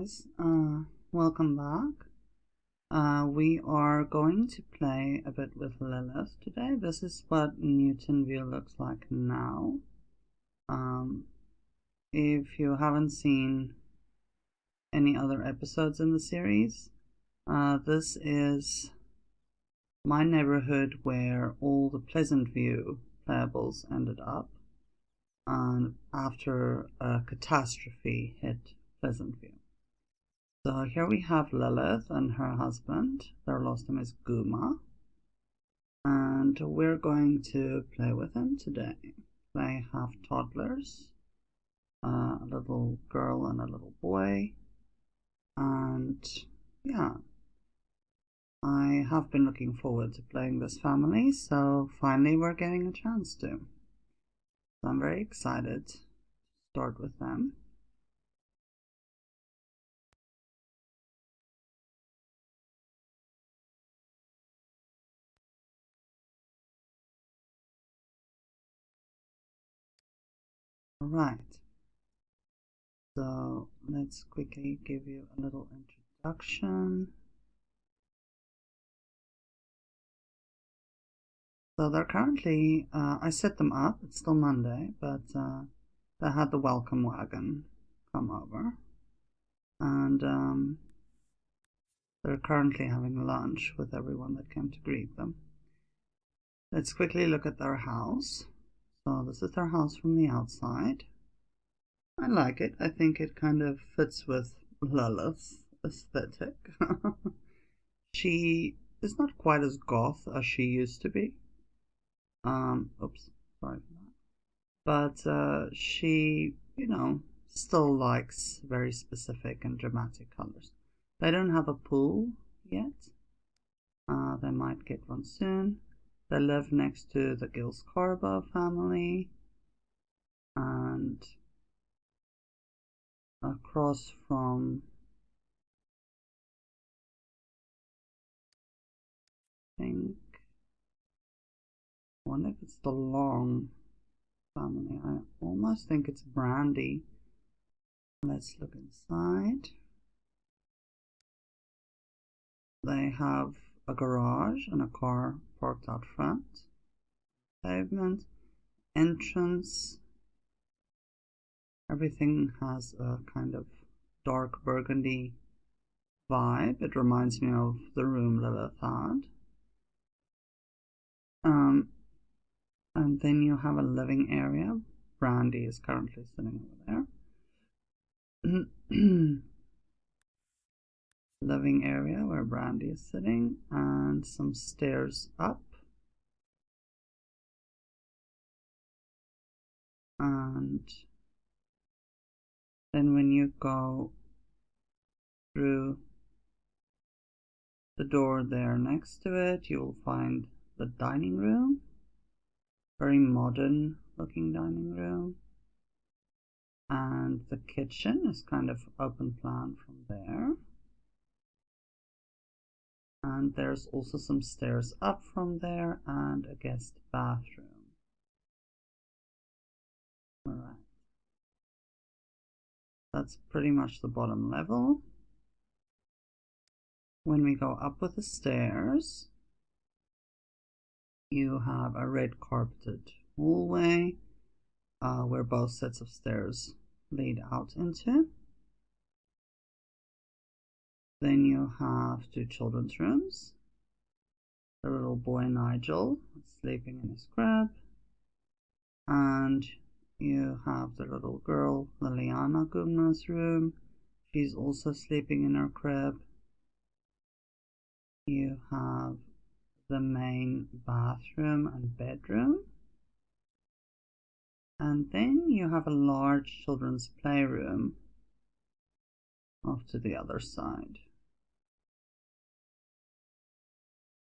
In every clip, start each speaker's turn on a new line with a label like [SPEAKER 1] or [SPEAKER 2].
[SPEAKER 1] guys, welcome back. We are going to play a bit with Lilith today. This is what Newton View looks like now. If you haven't seen any other episodes in the series, this is my neighborhood where all the Pleasant View playables ended up, and after a catastrophe hit Pleasant View. So here we have Lilith and her husband. Their last name is Guma. And we're going to play with them today. They have toddlers, a little girl and a little boy. And yeah, I have been looking forward to playing this family, so finally we're getting a chance to. So I'm very excited to start with them. Alright, so let's quickly give you a little introduction. So they're currently, I set them up, it's still Monday, but they had the welcome wagon come over. And they're currently having lunch with everyone that came to greet them. Let's quickly look at their house. So this is their house from the outside. I like it. I think it kind of fits with Lilith's aesthetic. She is not quite as goth as she used to be. Oops, sorry for that. But she, still likes very specific and dramatic colors. They don't have a pool yet. They might get one soon. They live next to the Gills Carbo family and across from, I wonder if it's the Long family. I almost think it's Brandy. Let's look inside. They have a garage and a car parked out front. Pavement, entrance. Everything has a kind of dark burgundy vibe. It reminds me of the room Lilith had. And then you have a living area. Brandy is currently sitting over there. Living area where Brandy is sitting, and some stairs up. And then when you go through the door there next to it, you will find the dining room. Very modern looking dining room. And the kitchen is kind of open plan from there. And there's also some stairs up from there and a guest bathroom. Alright. That's pretty much the bottom level. When we go up with the stairs, you have a red carpeted hallway where both sets of stairs lead out into. Then you have two children's rooms. The little boy Nigel is sleeping in his crib. And you have the little girl Liliana Gumna's room. She's also sleeping in her crib. You have the main bathroom and bedroom. And then you have a large children's playroom off to the other side.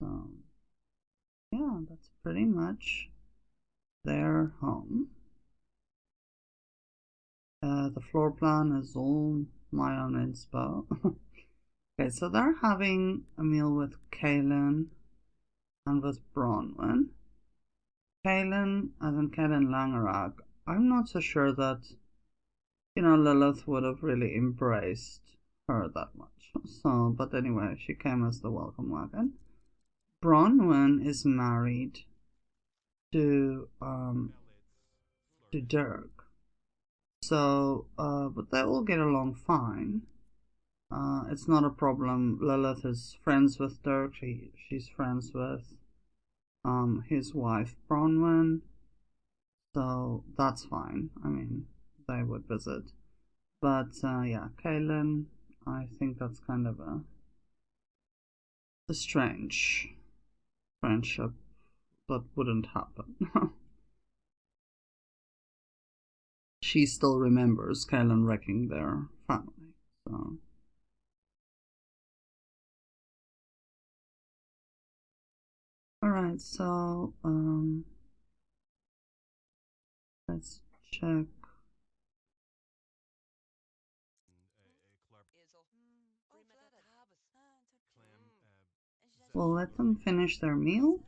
[SPEAKER 1] So, yeah, that's pretty much their home. The floor plan is all my own inspo. Okay, so they're having a meal with Kaylin and with Bronwyn. Kaylin, as in Kaylin Langerag, I'm not so sure that, Lilith would have really embraced her that much. So, but anyway, she came as the welcome wagon. Bronwyn is married to Dirk. So, but they all get along fine. It's not a problem. Lilith is friends with Dirk. She's friends with his wife Bronwyn. So that's fine. I mean, they would visit. But yeah, Kaylin, I think that's kind of a strange friendship that wouldn't happen. She still remembers Kaylin wrecking their family. So. Alright, so let's check. We'll let them finish their meal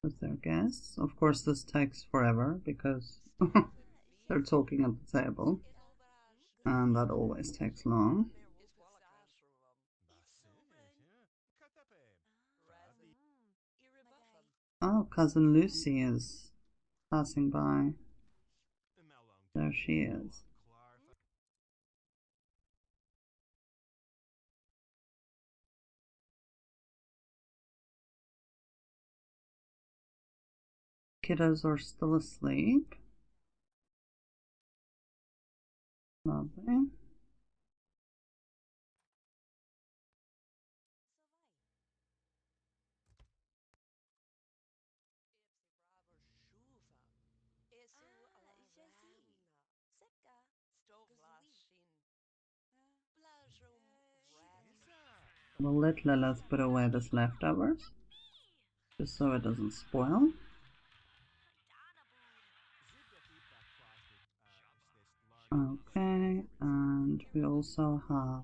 [SPEAKER 1] with their guests. Of course, this takes forever because they're talking at the table, and that always takes long. Oh, cousin Lucy is passing by. There she is. Kiddos are still asleep. Lovely. We'll let Lilith put away this leftovers, just so it doesn't spoil. Okay, and we also have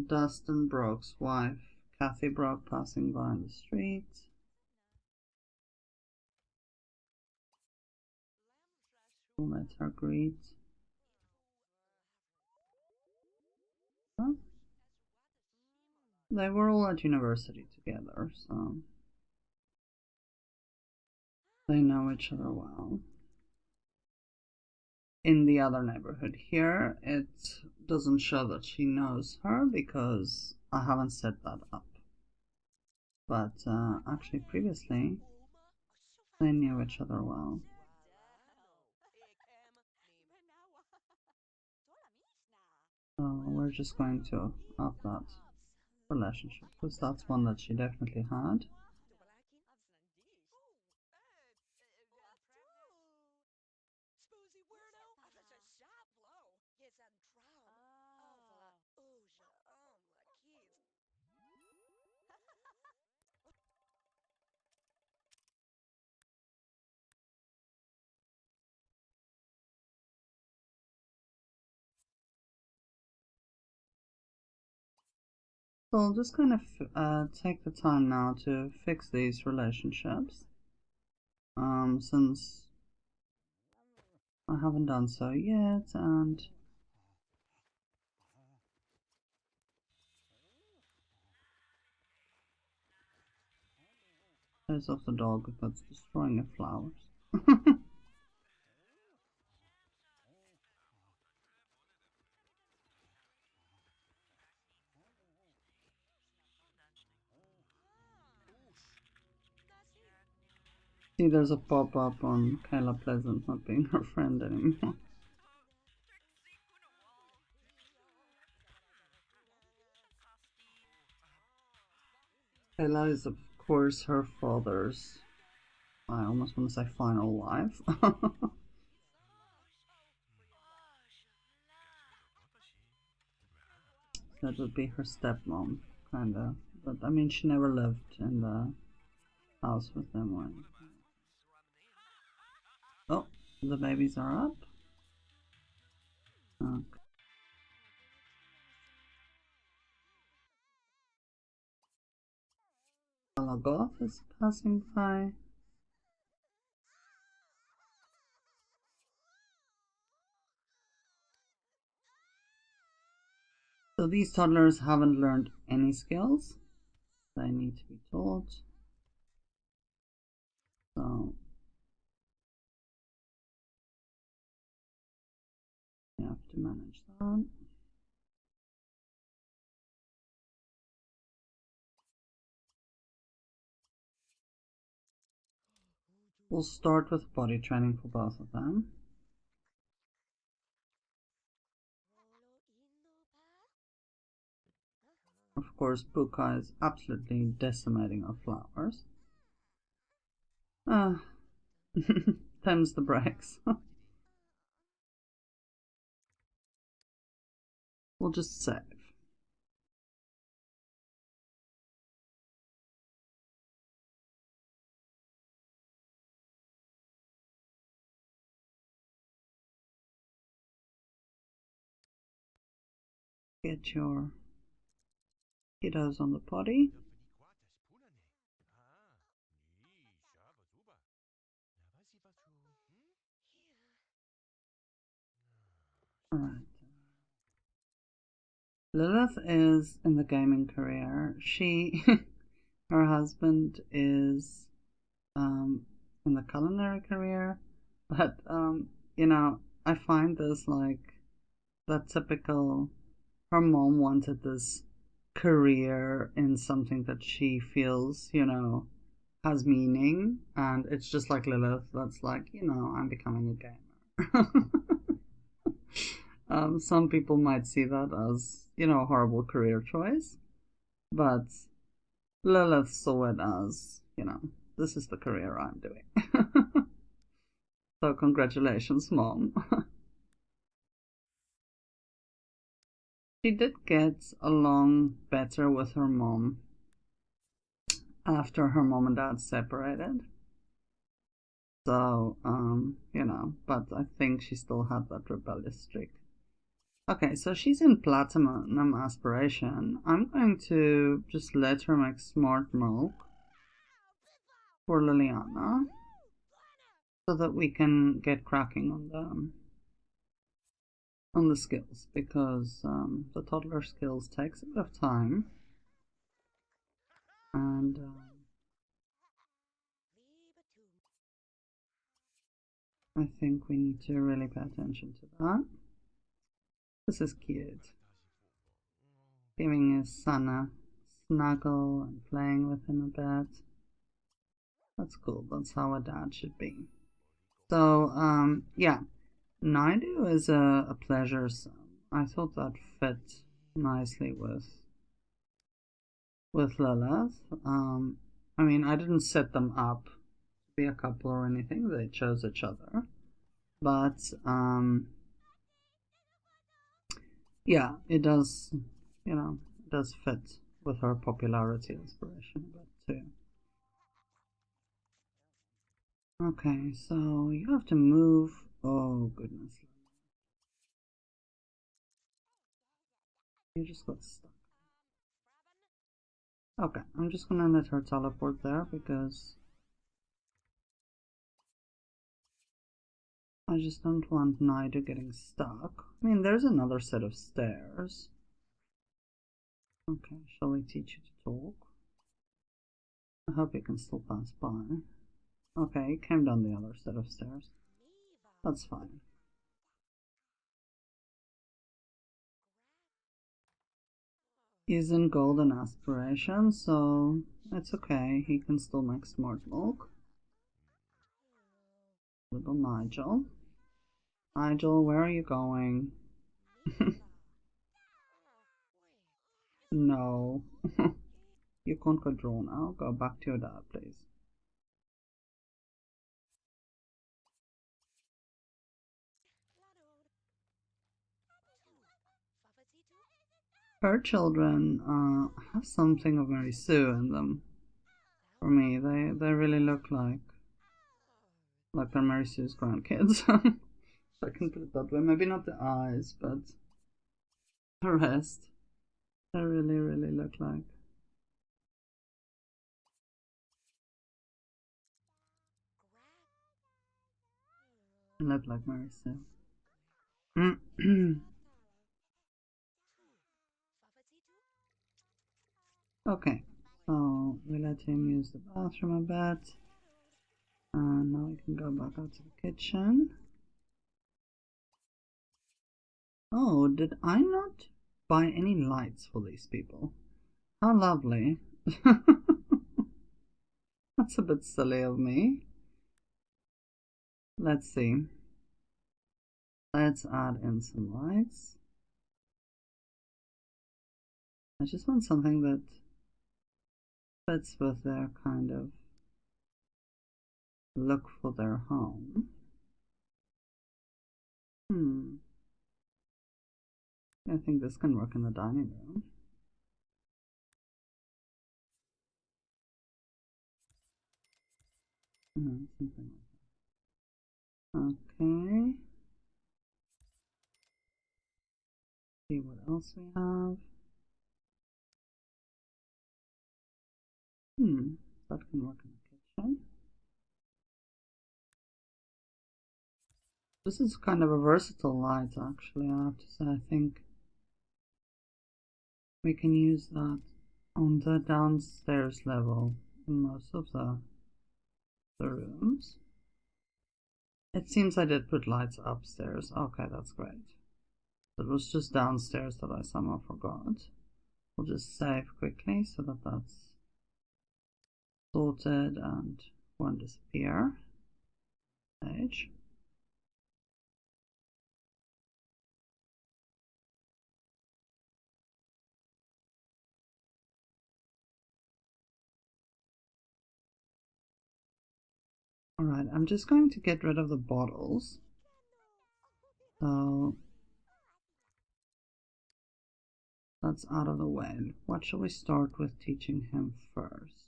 [SPEAKER 1] Dustin Brock's wife, Kathy Brock, passing by in the street. We'll let her greet. Huh? They were all at university together, so they know each other well. In the other neighborhood here, it doesn't show that she knows her because I haven't set that up. But actually previously, they knew each other well. So we're just going to up that relationship because that's one that she definitely had. So I'll just kind of take the time now to fix these relationships, since I haven't done so yet, and there's off the dog that's destroying the flowers. See, there's a pop-up on Kayla Pleasant not being her friend anymore. Kayla is, of course, her father's, I almost want to say final wife. That would be her stepmom, kinda. But I mean, she never lived in the house with them or anything. Oh, the babies are up. Okay. Malagoth is passing by. So these toddlers haven't learned any skills. They need to be taught. So you have to manage that. We'll start with body training for both of them. Of course, Buka is absolutely decimating our flowers. Them's the breaks. We'll just save. Get your kiddos on the potty. Alright. Lilith is in the gaming career. Her husband is in the culinary career. But, you know, I find this like the typical, her mom wanted this career in something that she feels, you know, has meaning. And it's just like Lilith that's like, you know, I'm becoming a gamer. Some people might see that as, you know, a horrible career choice, but Lilith saw it as, you know, this is the career I'm doing. So congratulations, Mom. She did get along better with her mom after her mom and dad separated. So, you know, but I think she still had that rebellious streak. Okay, so she's in platinum aspiration. I'm going to just let her make smart milk for Liliana so that we can get cracking on the skills, because the toddler skills takes a bit of time, and I think we need to really pay attention to that. This is cute. Giving his son a snuggle and playing with him a bit. That's cool. That's how a dad should be. So, yeah. Naidu is a pleasure son. I thought that fit nicely with Lilith. I mean, I didn't set them up to be a couple or anything. They chose each other. But, yeah, it does, you know, it does fit with her popularity aspiration a bit too. Okay, so you have to move. Oh, goodness. You just got stuck. Okay, I'm just gonna let her teleport there because I just don't want Naidu getting stuck. I mean, there's another set of stairs. Okay, shall we teach you to talk? I hope you can still pass by. Okay, he came down the other set of stairs. That's fine. He's in golden aspiration, so it's okay. He can still make smart milk. Little Nigel. Nigel, where are you going? No. You can't go draw now. Go back to your dad, please. Her children have something of Mary Sue in them. For me, they really look like they're Mary Sue's grandkids. I can put it that way. Maybe not the eyes, but the rest. They really, really look like. They look like Mary Sue. Okay, so we let him use the bathroom a bit. And now we can go back out to the kitchen. Oh, did I not buy any lights for these people? How lovely. That's a bit silly of me. Let's see. Let's add in some lights. I just want something that fits with their kind of look for their home. I think this can work in the dining room. Something like that. Okay. See what else we have. That can work in the kitchen. This is kind of a versatile light, actually, I have to say. I think we can use that on the downstairs level in most of the rooms. It seems I did put lights upstairs. Okay, that's great. It was just downstairs that I somehow forgot. We'll just save quickly so that that's sorted and won't disappear. Page. Alright, I'm just going to get rid of the bottles. So that's out of the way. What shall we start with teaching him first?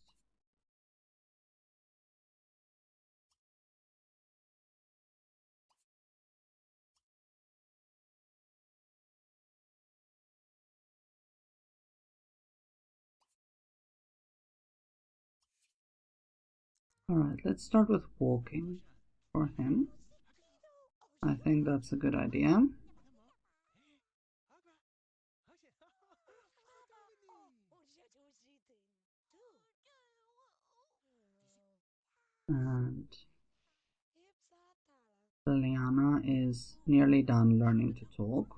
[SPEAKER 1] Alright, let's start with walking for him. I think that's a good idea. And Liliana is nearly done learning to talk.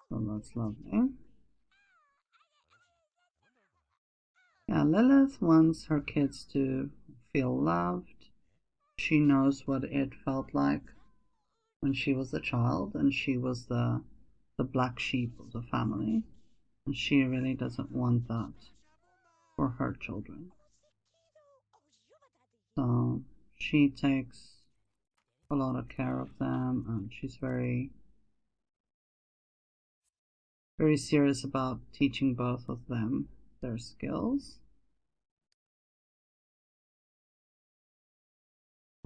[SPEAKER 1] So that's lovely. Yeah, Lilith wants her kids to feel loved. She knows what it felt like when she was a child and she was the black sheep of the family. And she really doesn't want that for her children. So she takes a lot of care of them and she's very serious about teaching both of them their skills.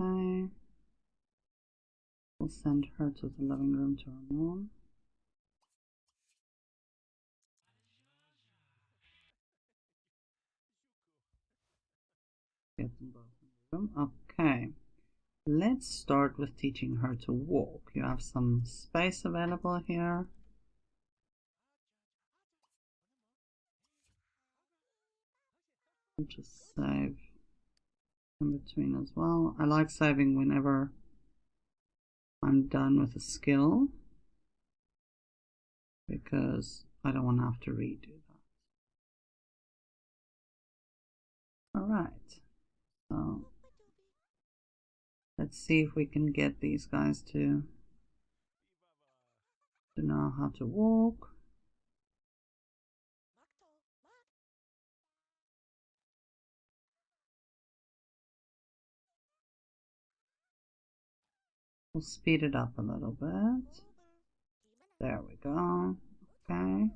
[SPEAKER 1] Okay. We'll send her to the living room to her mom. Get them both in the room. Okay. Let's start with teaching her to walk. You have some space available here. I'll just save in between as well. I like saving whenever I'm done with a skill because I don't want to have to redo that. Alright, so let's see if we can get these guys to know how to walk. We'll speed it up a little bit. There we go. Okay.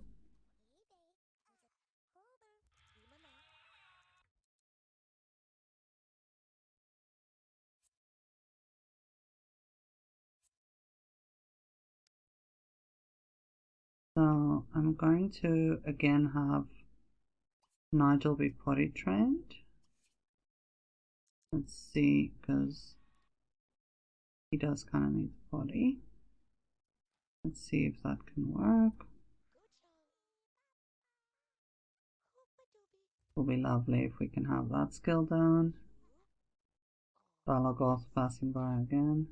[SPEAKER 1] So I'm going to again have Nigel be potty trained. Let's see, because he does kind of need the potty. Let's see if that can work. will be lovely if we can have that skill down. Balagoth passing by again.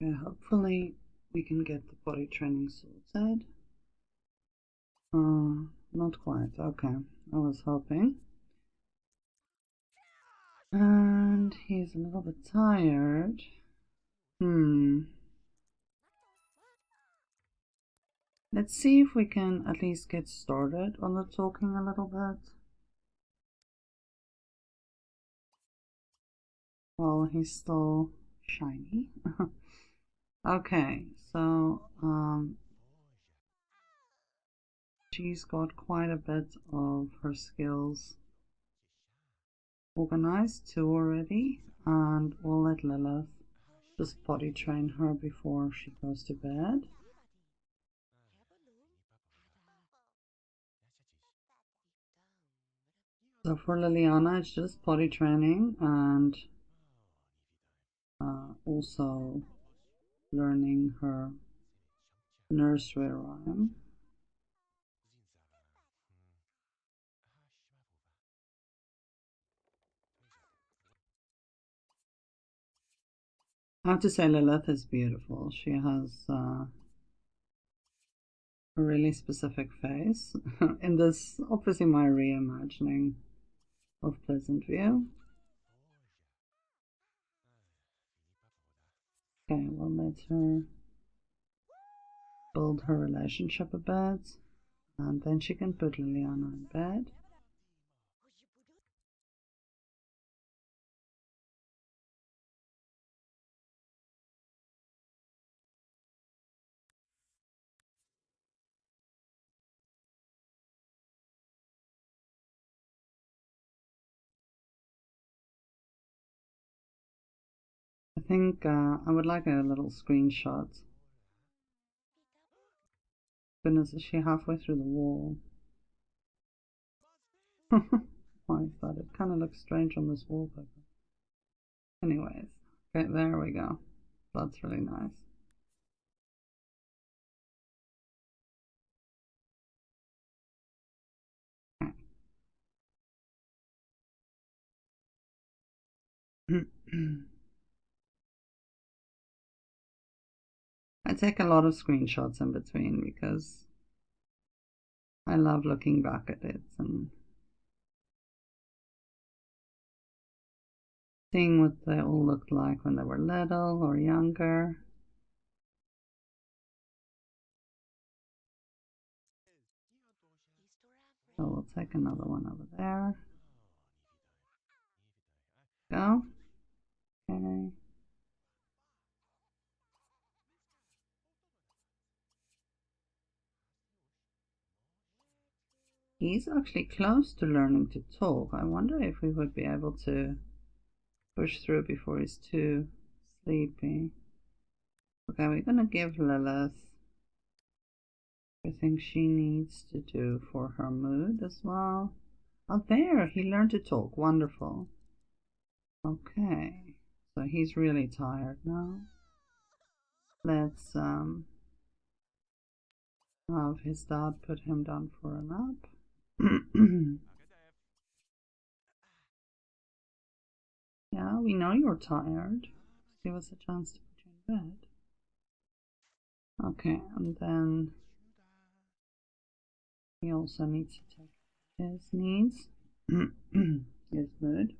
[SPEAKER 1] Yeah, hopefully we can get the potty training sorted. Not quite. Okay, I was hoping. And he's a little bit tired. Let's see if we can at least get started on the talking a little bit. Well, he's still shiny. Okay, so she's got quite a bit of her skills organized too already, and we'll let Lilith just potty train her before she goes to bed. So for Liliana, it's just potty training and also learning her nursery rhyme. I have to say Lilith is beautiful. She has a really specific face. In this, obviously my reimagining of Pleasant View. Okay, we'll let her build her relationship a bit, and then she can put Liliana in bed. I think I would like a little screenshot. Goodness, is she halfway through the wall? Why is that? It kind of looks strange on this wallpaper. Anyways, okay, there we go. That's really nice. I take a lot of screenshots in between because I love looking back at it and seeing what they all looked like when they were little or younger. So we'll take another one over there. Go. Okay. He's actually close to learning to talk. I wonder if we would be able to push through before he's too sleepy. Okay, we're gonna give Lilith everything she needs to do for her mood as well. Oh, there, he learned to talk. Wonderful. Okay, so he's really tired now. Let's have his dad put him down for a nap. Yeah, we know you're tired. Give us a chance to put you in bed. Okay, and then he also needs to take his needs, his mood.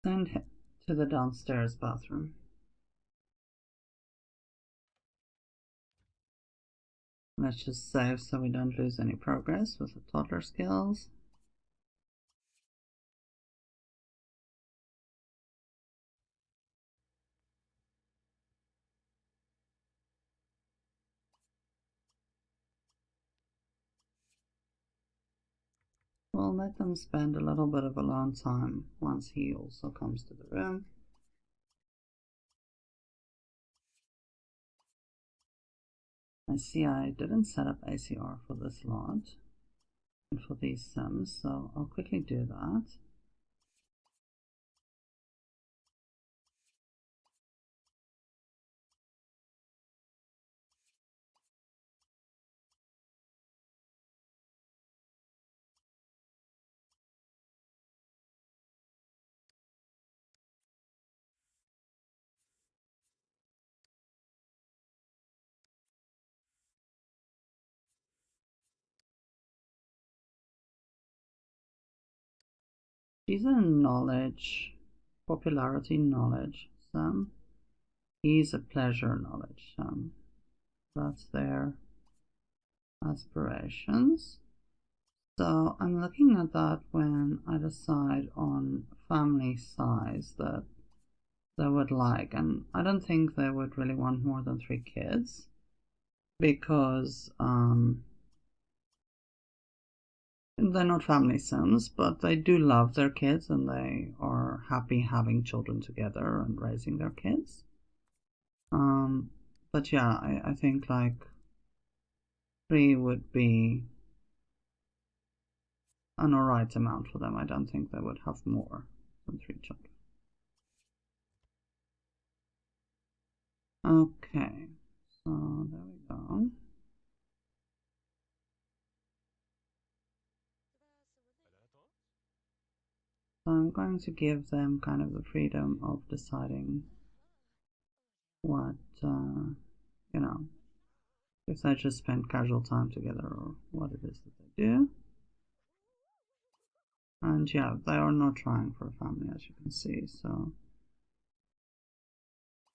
[SPEAKER 1] Send him to the downstairs bathroom. Let's just save so we don't lose any progress with the toddler skills. We'll let them spend a little bit of alone time once he also comes to the room. I see I didn't set up ACR for this lot and for these sims, so I'll quickly do that. She's a knowledge, popularity knowledge sim. He's a pleasure knowledge sim. That's their aspirations. So I'm looking at that when I decide on family size that they would like, and I don't think they would really want more than 3 kids because they're not family sims, but they do love their kids and they are happy having children together and raising their kids. But yeah, I think like 3 would be an alright amount for them. I don't think they would have more than 3 children. Okay, so there we go. So I'm going to give them kind of the freedom of deciding what, you know, if they just spend casual time together or what it is that they do. And yeah, they are not trying for a family, as you can see, so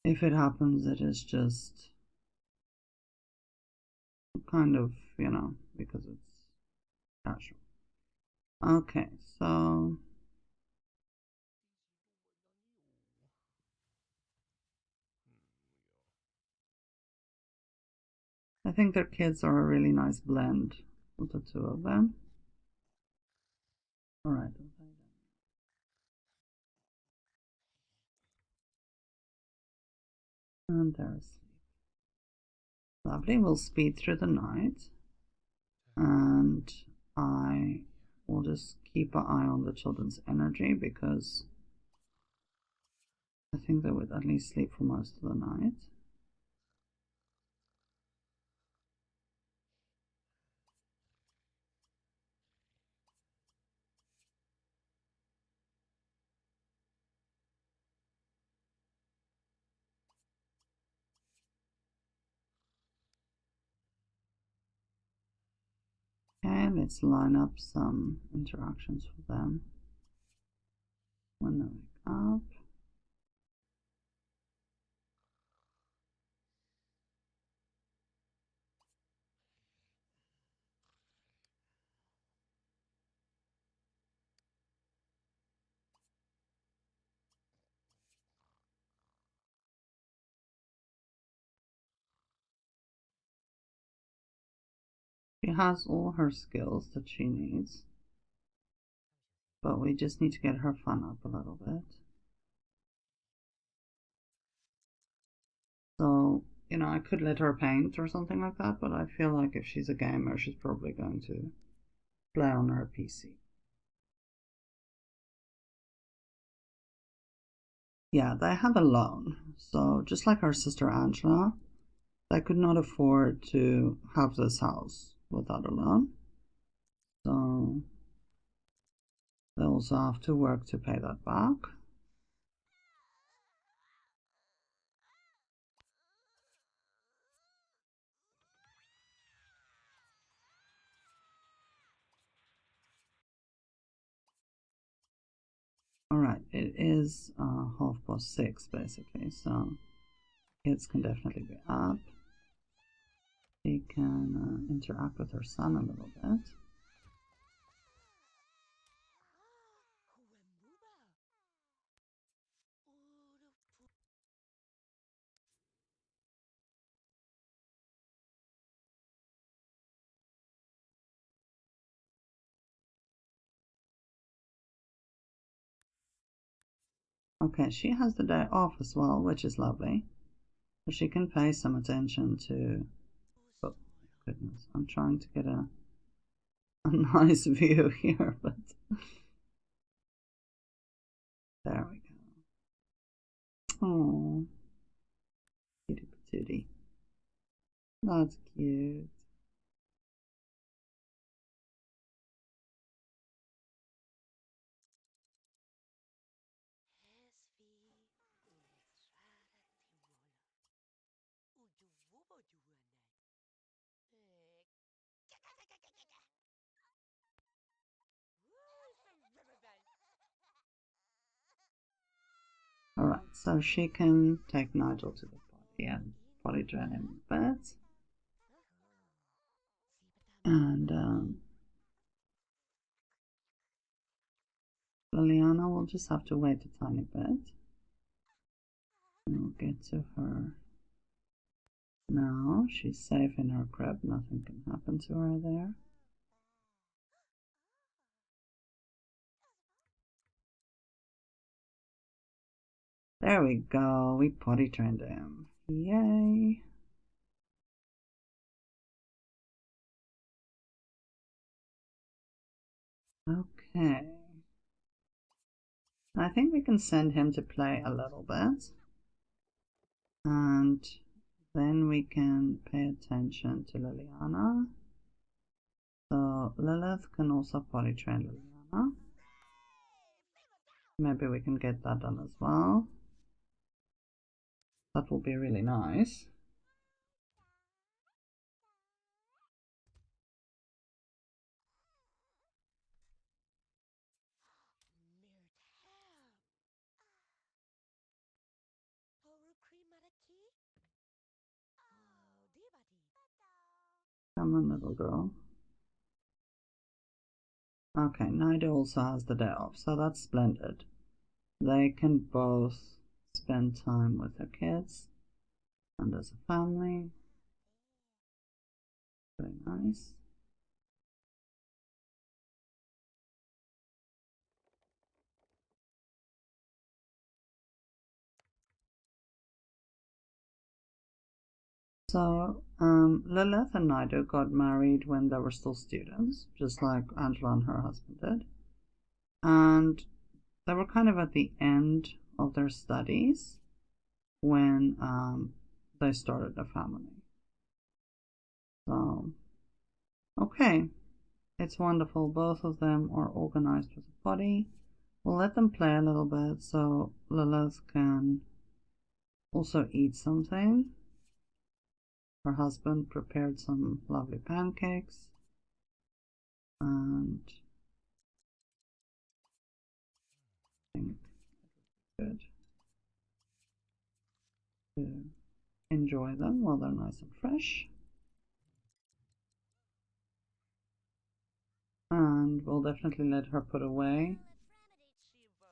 [SPEAKER 1] if it happens, it is just kind of, you know, because it's casual. Okay, so I think their kids are a really nice blend of the 2 of them. Alright. And they're asleep. Lovely, we'll speed through the night. And I will just keep an eye on the children's energy because I think they would at least sleep for most of the night. Okay, let's line up some interactions for them when they wake up. She has all her skills that she needs, but we just need to get her fun up a little bit. So, you know, I could let her paint or something like that, but I feel like if she's a gamer, she's probably going to play on her PC. Yeah, they have a loan. So, just like our sister Angela, they could not afford to have this house without a loan. So, they also have to work to pay that back. Alright, it is 6:30 basically, so kids can definitely be up. She can interact with her son a little bit. Okay, she has the day off as well, which is lovely. So she can pay some attention to... Oh, goodness, I'm trying to get a nice view here, but... There we go. Oh, cutie patootie. That's cute. Alright, so she can take Nigel to the potty and potty train him in bed. And Liliana will just have to wait a tiny bit. And we'll get to her now. She's safe in her crib, nothing can happen to her there. There we go, we potty trained him. Yay! Okay. I think we can send him to play a little bit. And then we can pay attention to Liliana. So Lilith can also potty train Liliana. Maybe we can get that done as well. That will be really nice. Come on, little girl. Okay, Naida also has the day off, so that's splendid. They can both spend time with their kids and as a family. Very nice. So, Lilith and Naidu got married when they were still students, just like Angela and her husband did. And they were kind of at the end of their studies when they started a family. So, okay, it's wonderful. Both of them are organized with a potty. We'll let them play a little bit so Lilith can also eat something. Her husband prepared some lovely pancakes. And I think good to enjoy them while they're nice and fresh. And we'll definitely let her put away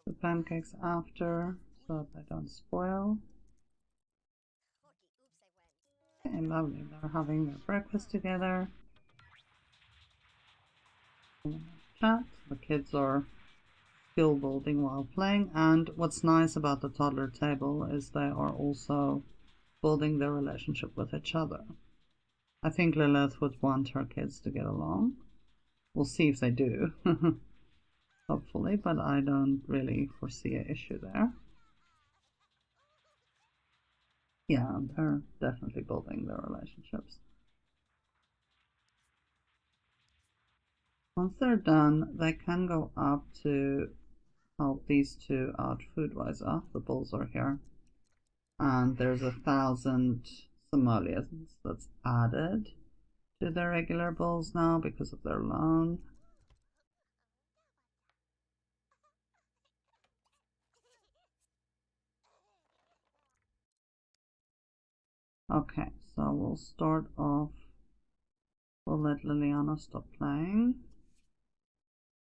[SPEAKER 1] the pancakes after so that they don't spoil. Okay, lovely. They're having their breakfast together. Chat. The kids are skill building while playing, and what's nice about the toddler table is they are also building their relationship with each other. I think Lilith would want her kids to get along. We'll see if they do, hopefully, but I don't really foresee an issue there. Yeah, they're definitely building their relationships. Once they're done, they can go up to help these two out food-wise. The bulls are here. And there's 1,000 simoleons that's added to their regular bulls now because of their loan. Okay, so we'll start off. We'll let Liliana stop playing.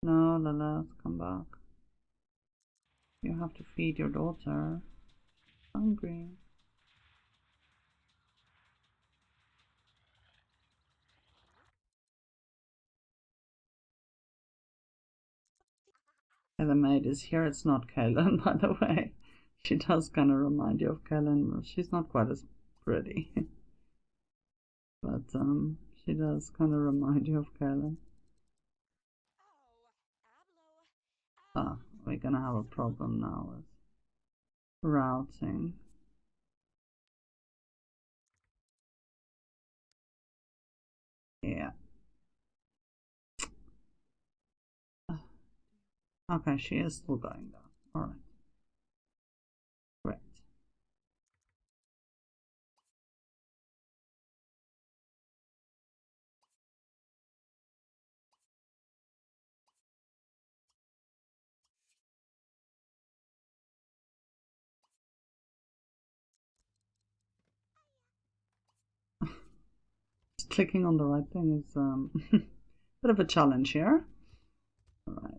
[SPEAKER 1] No, Lilith, come back. You have to feed your daughter. Hungry. And the maid is here. It's not Kaylin, by the way. She does kind of remind you of Kaylin. She's not quite as pretty. But she does kind of remind you of Kaylin. Ah, we're gonna have a problem now with routing. Yeah. Okay, she is still going down. Alright. Great. Just clicking on the right thing is a bit of a challenge here. Alright.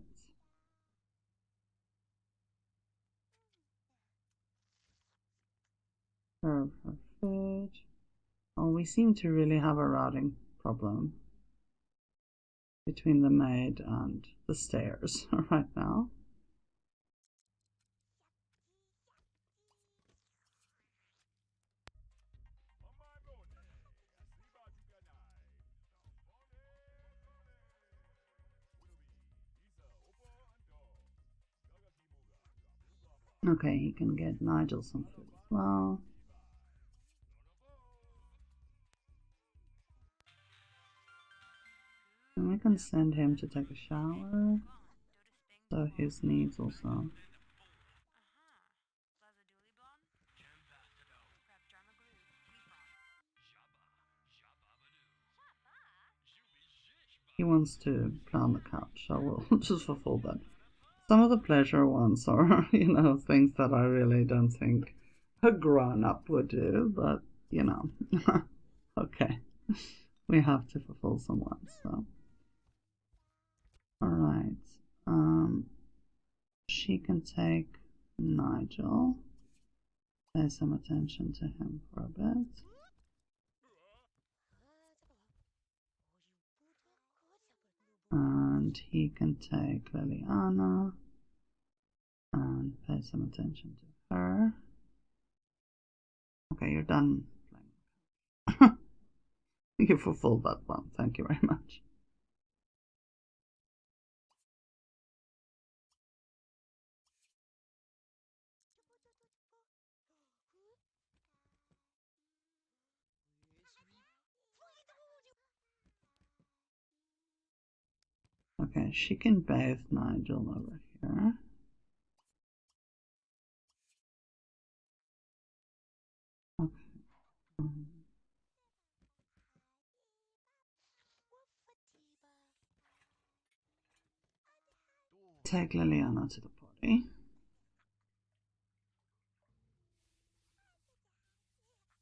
[SPEAKER 1] Serve her food. Oh, we seem to really have a routing problem between the maid and the stairs right now. Okay, he can get Nigel some food as well. And we can send him to take a shower. So his needs also. He wants to play on the couch, so we'll just fulfill that. Some of the pleasure ones are, things that I really don't think a grown-up would do, but, okay. We have to fulfill some ones, so. Alright. She can take Nigel. Pay some attention to him for a bit. And he can take Liliana and pay some attention to her. Okay, you're done playing. You fulfilled that one. Thank you very much. Okay, she can bathe Nigel over here. Okay. Take Liliana to the potty.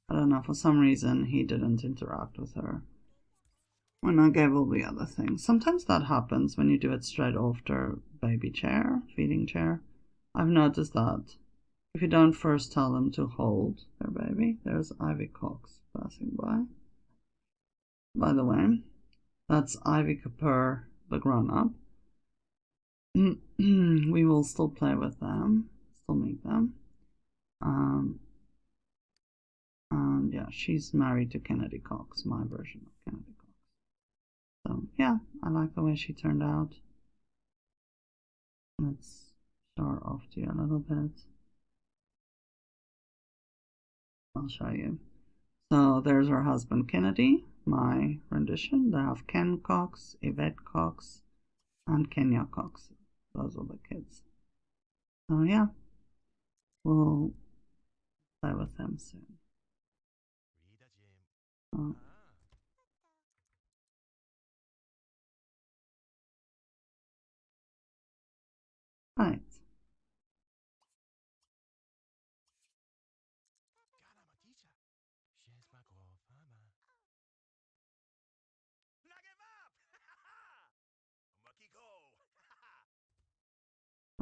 [SPEAKER 1] I don't know, for some reason he didn't interact with her when I gave all the other things. Sometimes that happens when you do it straight after baby chair, feeding chair. I've noticed that. If you don't first tell them to hold their baby. There's Ivy Cox passing by. By the way, that's Ivy Kapur, the grown-up. We will still play with them, still meet them. And yeah, she's married to Kennedy Cox, my version of Kennedy Cox. So yeah, I like the way she turned out. Let's show her off to you a little bit. I'll show you. So there's her husband Kennedy, my rendition. They have Ken Cox, Yvette Cox, and Kenya Cox. Those are the kids. So yeah, we'll play with them soon. So, right.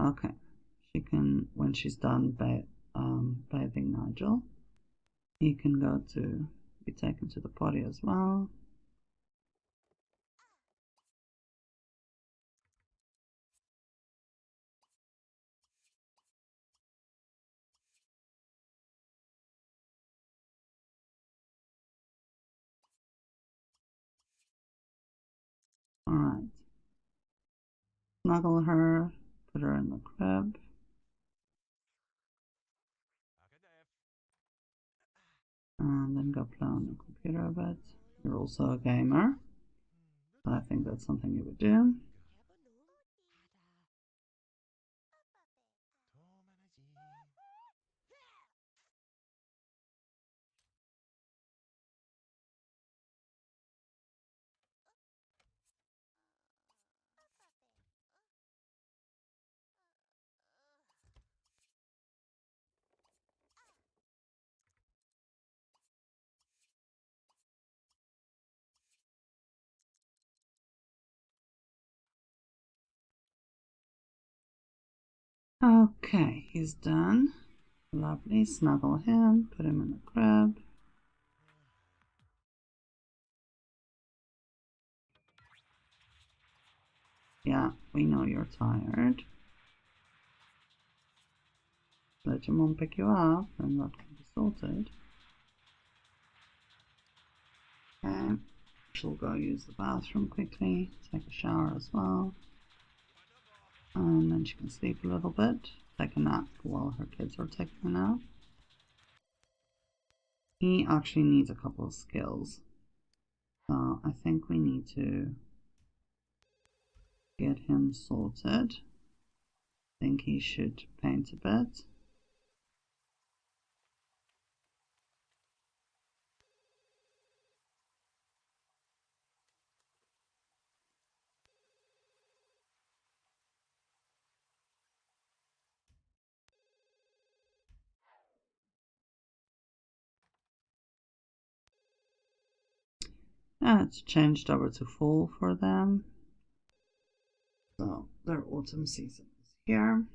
[SPEAKER 1] Okay, she can, when she's done bathing Nigel, he can go to be taken to the potty as well. Alright. Snuggle her, put her in the crib. And then go play on the computer a bit. You're also a gamer, so I think that's something you would do. Okay, he's done. Lovely. Snuggle him, put him in the crib. Yeah, we know you're tired. Let your mom pick you up and that can be sorted. Okay. She'll go use the bathroom quickly, take a shower as well. And then she can sleep a little bit, take a nap while her kids are taking a nap. He actually needs a couple of skills. So I think we need to get him sorted. I think he should paint a bit. It's changed over to fall for them. So their autumn season is here.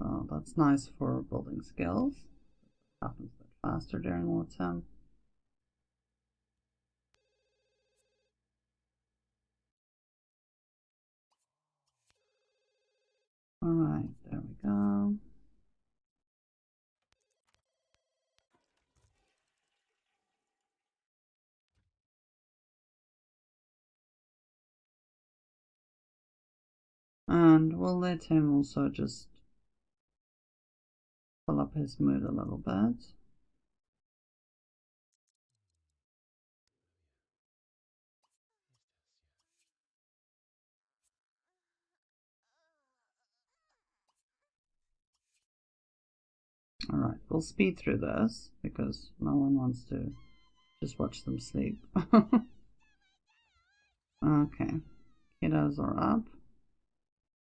[SPEAKER 1] So that's nice for building skills. It happens a bit faster during autumn. Alright, there we go. And we'll let him also just pull up his mood a little bit. Alright, we'll speed through this because no one wants to just watch them sleep. Okay, kiddos are up.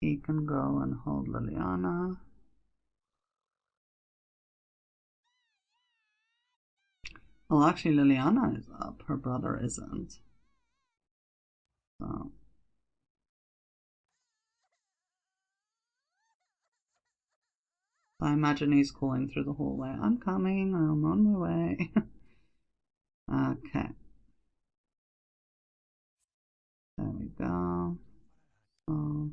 [SPEAKER 1] He can go and hold Liliana. Well, actually, Liliana is up. Her brother isn't. So I imagine he's calling through the hallway. I'm coming. I'm on my way. Okay. There we go. So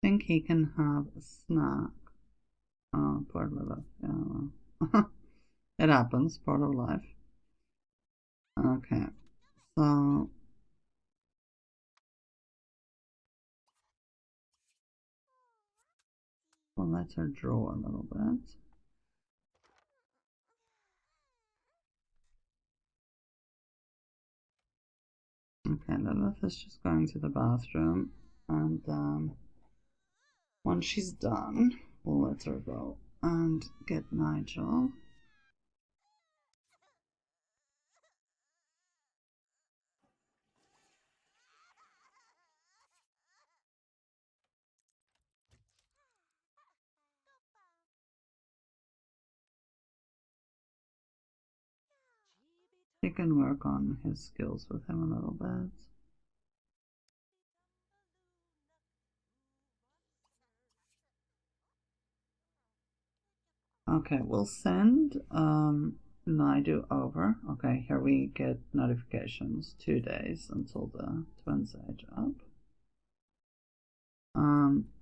[SPEAKER 1] I think he can have a snack. Oh, poor Lilith. Yeah, well. It happens. Part of life. Okay. So we'll let her draw a little bit. Okay, Lilith is just going to the bathroom, and once she's done, we'll let her go and get Nigel. He can work on his skills with him a little bit. Okay, we'll send Naidu over. Okay, here we get notifications. 2 days until the twins age up.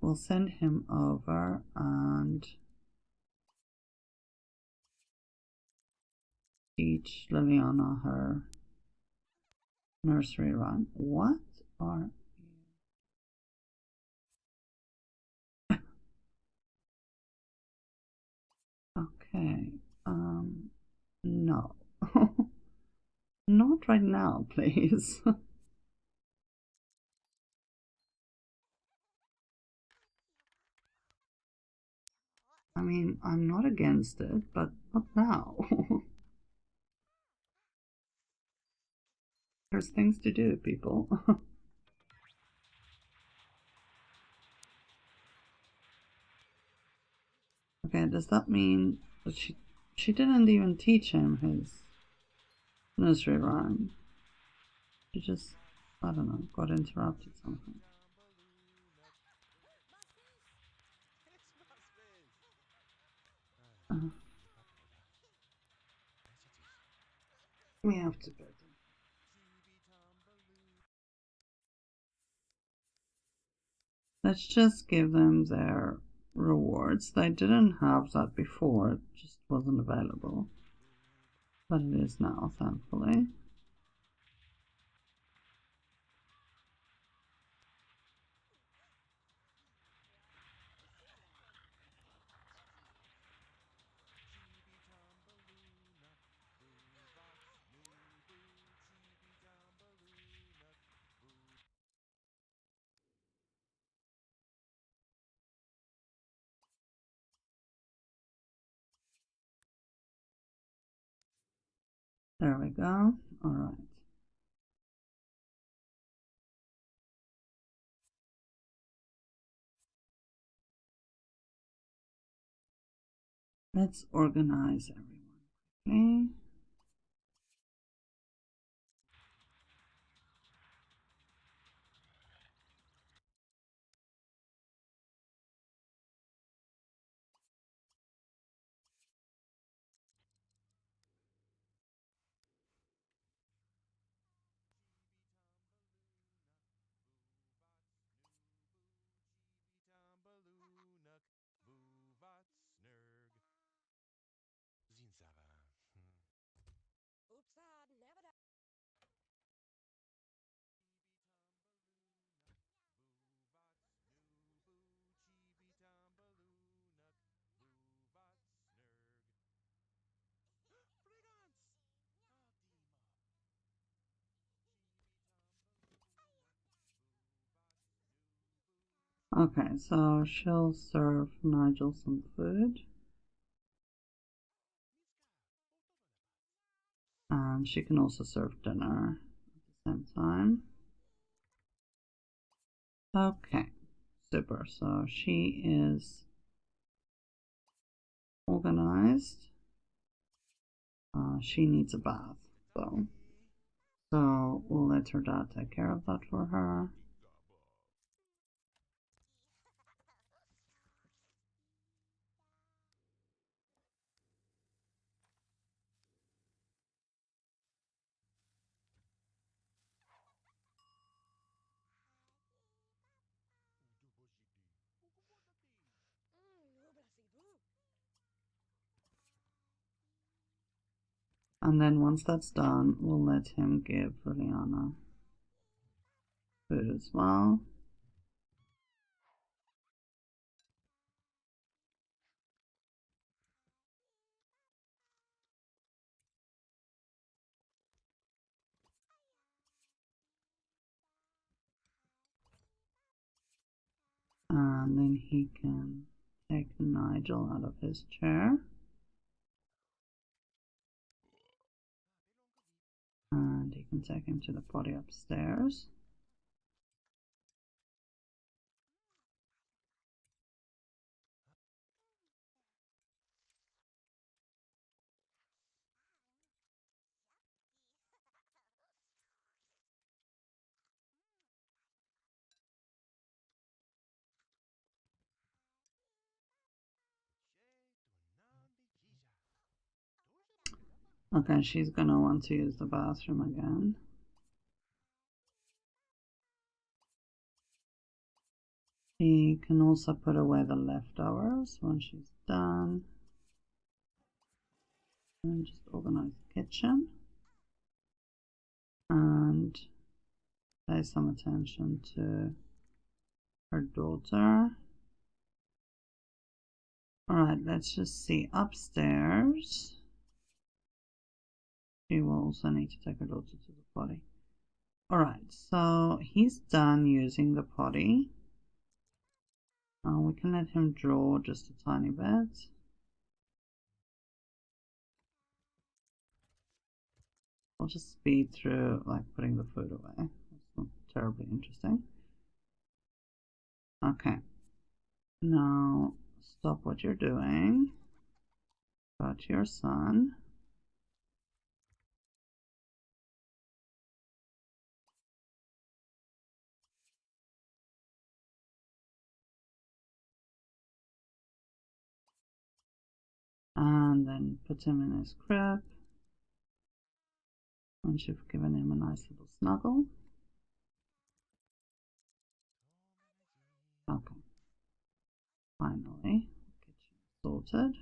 [SPEAKER 1] We'll send him over and teach Liliana her nursery rhyme. What are you? Okay, no. Not right now, please. I mean, I'm not against it, but not now. There's things to do, people. Okay, does that mean that she didn't even teach him his nursery rhyme? She just, I don't know, got interrupted somehow. We have to bed. Let's just give them their rewards. They didn't have that before, it just wasn't available. But it is now, thankfully. There we go. Alright. Let's organize everyone quickly. Okay, so she'll serve Nigel some food. And she can also serve dinner at the same time. Okay, super. So she is organized. She needs a bath, so we'll let her dad take care of that for her. And then once that's done, we'll let him give Liliana food as well. And then he can take Nigel out of his chair. And he can take him to the potty upstairs. Okay, she's gonna want to use the bathroom again. She can also put away the leftovers when she's done. And just organize the kitchen. And pay some attention to her daughter. Alright, let's just see. Upstairs. She will also need to take her daughter to the potty. Alright, so he's done using the potty. We can let him draw just a tiny bit. I'll just speed through like putting the food away. It's not terribly interesting. Okay. Now stop what you're doing. Go to your son. And then put him in his crib. Once you've given him a nice little snuggle. Okay. Finally, get you sorted.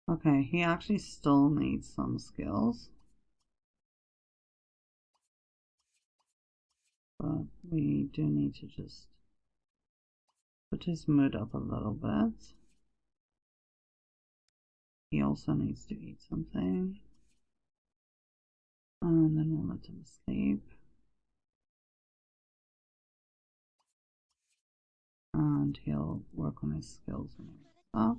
[SPEAKER 1] Okay, he actually still needs some skills. But we do need to just put his mood up a little bit. He also needs to eat something. And then we'll let him sleep. And he'll work on his skills when he wakes up.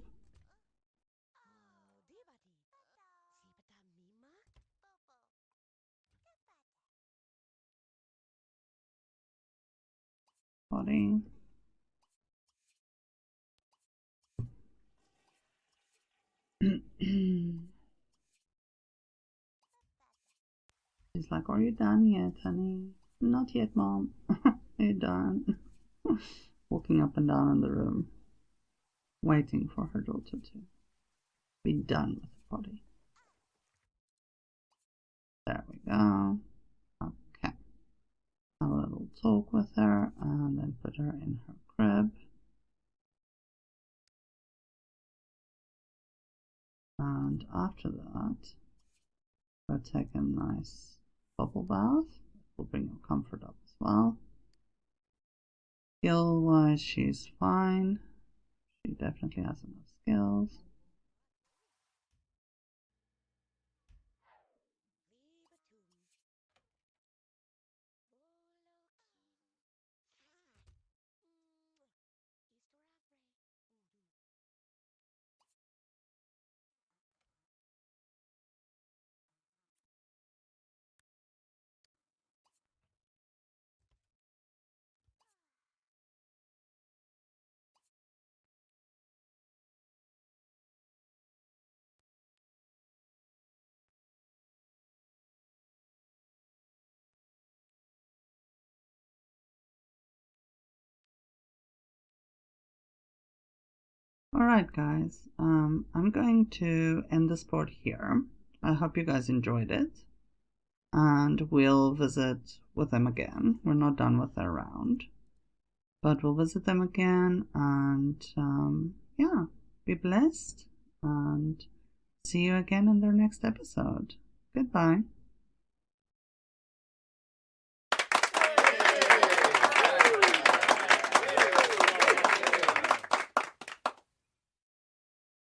[SPEAKER 1] Body. He's like, are you done yet, honey? Not yet, Mom. Are you done? Walking up and down in the room, waiting for her daughter to be done with the potty. There we go. Okay. Have a little talk with her and then put her in her crib. And after that, go take a nice bubble bath. Will bring your comfort up as well. Skill wise, she's fine. She definitely has enough skills. Alright guys, I'm going to end this part here. I hope you guys enjoyed it. And we'll visit with them again. We're not done with their round. But we'll visit them again and yeah, be blessed and see you again in their next episode. Goodbye.